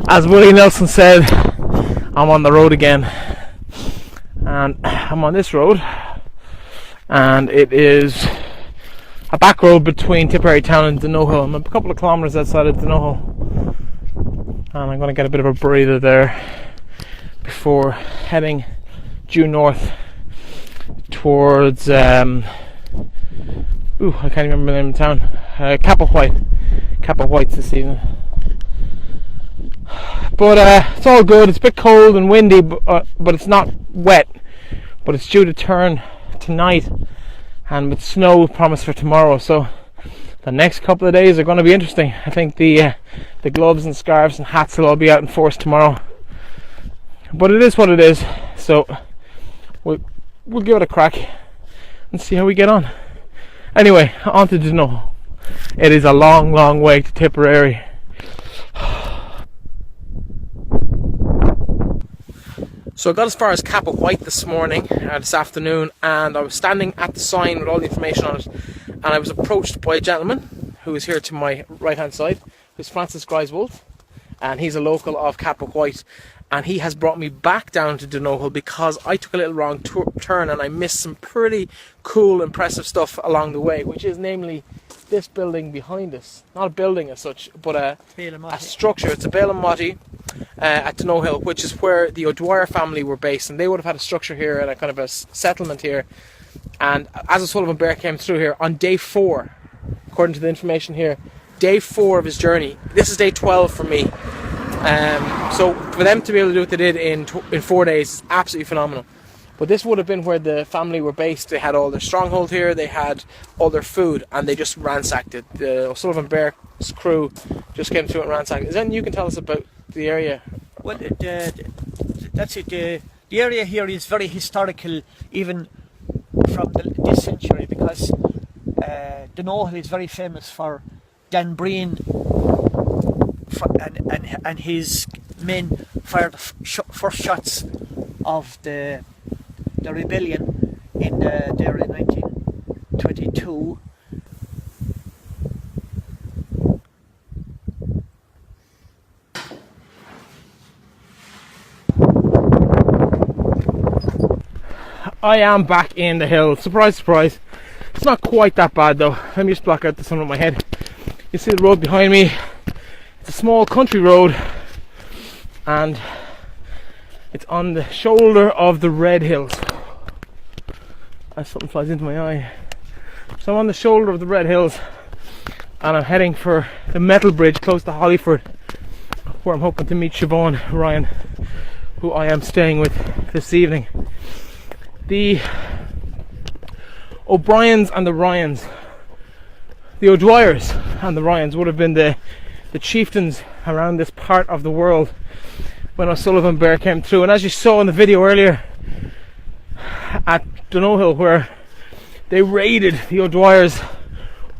As Willie Nelson said, I'm on the road again, and I'm on this road, and it is a back road between Tipperary Town and Donohill. I'm a couple of kilometres outside of Donohill, and I'm going to get a bit of a breather there before heading due north towards I can't remember the name of the town. Cappagh White. Cappagh White's this evening. But it's all good. It's a bit cold and windy, but it's not wet. But it's due to turn tonight, and with snow promised for tomorrow. So the next couple of days are going to be interesting. I think the gloves and scarves and hats will all be out in force tomorrow. But it is what it is. So we'll give it a crack and see how we get on. Anyway, on to Donohill. It is a long, long way to Tipperary. So I got as far as Cappagh White this afternoon, and I was standing at the sign with all the information on it, and I was approached by a gentleman who is here to my right hand side, who's Francis Griswold, and he's a local of Cappagh White, and he has brought me back down to Donohill because I took a little wrong turn and I missed some pretty cool, impressive stuff along the way, which is namely this building behind us. Not a building as such, but a structure. It's a Beara at Donohill, which is where the O'Dwyer family were based, and they would have had a structure here and a kind of a settlement here. And as O'Sullivan Bear came through here on day 4, according to the information here, day 4 of his journey. This is day 12 for me. So for them to be able to do what they did in 4 days is absolutely phenomenal. But this would have been where the family were based. They had all their stronghold here, they had all their food, and they just ransacked it. The O'Sullivan Bear's crew just came through and ransacked it. Is there anything you can tell us about the area? Well, that's it. The area here is very historical, even from this century, because Donohill is very famous for Dan Breen and his men fired the first shots of the rebellion there in 1922. I am back in the hill. Surprise, surprise. It's not quite that bad though. Let me just block out the sun with my head. You see the road behind me. It's a small country road, and it's on the shoulder of the Red Hills. As something flies into my eye. So I'm on the shoulder of the Red Hills, and I'm heading for the metal bridge close to Hollyford, where I'm hoping to meet Siobhan Ryan, who I am staying with this evening. The O'Briens and the Ryans, the O'Dwyers and the Ryans would have been the chieftains around this part of the world when O'Sullivan Bear came through. And as you saw in the video earlier at Donohill, where they raided the O'Dwyers'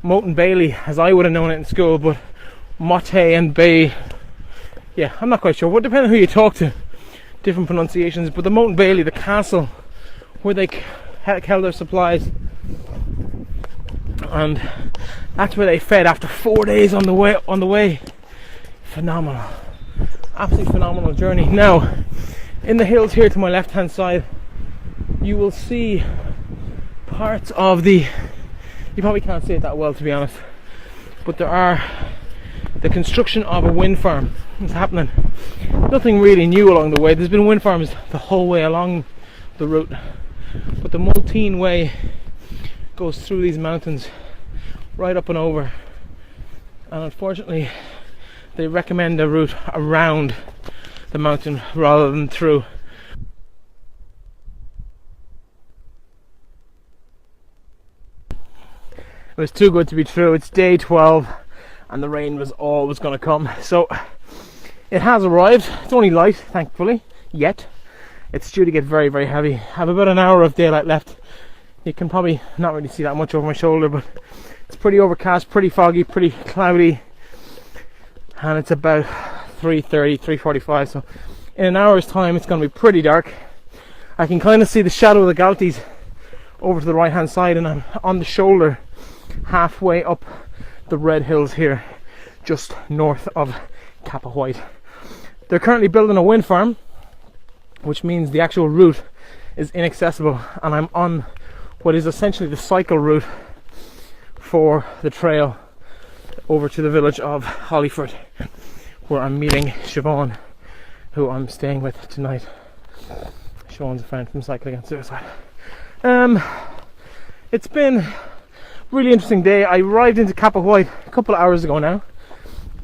Moat and Bailey, as I would have known it in school, but Motte and Bay, yeah, I'm not quite sure. Well, depending on who you talk to, different pronunciations. But the Moat and Bailey, the castle where they held their supplies, and that's where they fed after 4 days on the way. Phenomenal, absolutely phenomenal journey. Now, in the hills here to my left hand side, you will see parts of the, you probably can't see it that well to be honest, but there are the construction of a wind farm is happening. Nothing really new along the way. There's been wind farms the whole way along the route, but the Multeen Way goes through these mountains right up and over, and unfortunately they recommend a route around the mountain rather than through. It was too good to be true. It's day 12 and the rain was always going to come, so it has arrived. It's only light, thankfully, yet. It's due to get very, very heavy. I have about an hour of daylight left. You can probably not really see that much over my shoulder, but it's pretty overcast, pretty foggy, pretty cloudy, and it's about 3:30, 3:45, so in an hour's time it's going to be pretty dark. I can kind of see the shadow of the Galties over to the right hand side, and I'm on the shoulder halfway up the Red Hills here, just north of Cappagh White. They're currently building a wind farm, which means the actual route is inaccessible, and I'm on what is essentially the cycle route for the trail over to the village of Hollyford, where I'm meeting Siobhan, who I'm staying with tonight. Siobhan's a friend from Cycling Against Suicide. It's been a really interesting day. I arrived into Cappagh White a couple of hours ago now,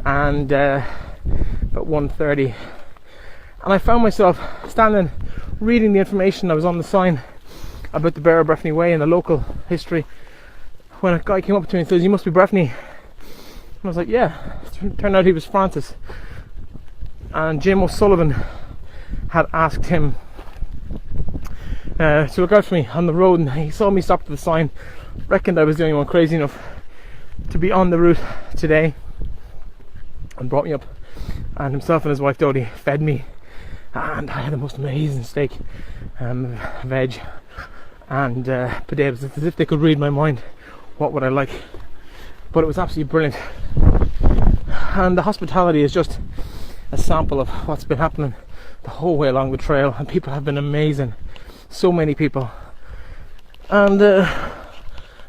and about 1:30, and I found myself standing reading the information that was on the sign about the Beara Breifne Way and the local history, when a guy came up to me and says, "You must be Breifne." And I was like, "Yeah." It turned out he was Francis, and Jim O'Sullivan had asked him to look out for me on the road, and he saw me stop at the sign, reckoned I was the only one crazy enough to be on the route today, and brought me up, and himself and his wife Dodie fed me, and I had the most amazing steak, veg and potatoes. It's as if they could read my mind. What would I like? But it was absolutely brilliant, and the hospitality is just a sample of what's been happening the whole way along the trail, and people have been amazing. So many people, and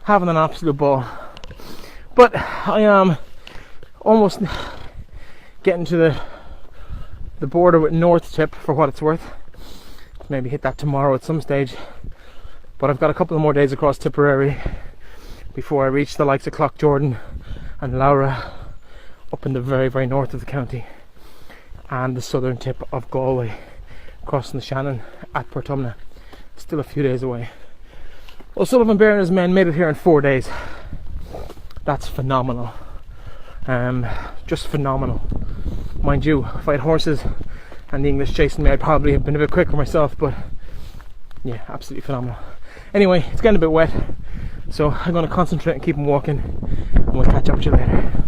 having an absolute ball. But I am almost getting to the border with North Tip, for what it's worth. Maybe hit that tomorrow at some stage, but I've got a couple of more days across Tipperary before I reach the likes of Clough-Jordan and Laura up in the very, very north of the county, and the southern tip of Galway, crossing the Shannon at Portumna. Still a few days away. Well, Sullivan, Beara and his men made it here in 4 days. That's phenomenal. Just phenomenal. Mind you, if I had horses and the English chasing me, I'd probably have been a bit quicker myself, but yeah, absolutely phenomenal. Anyway, it's getting a bit wet, so I'm going to concentrate and keep on walking, and we'll catch up with you later.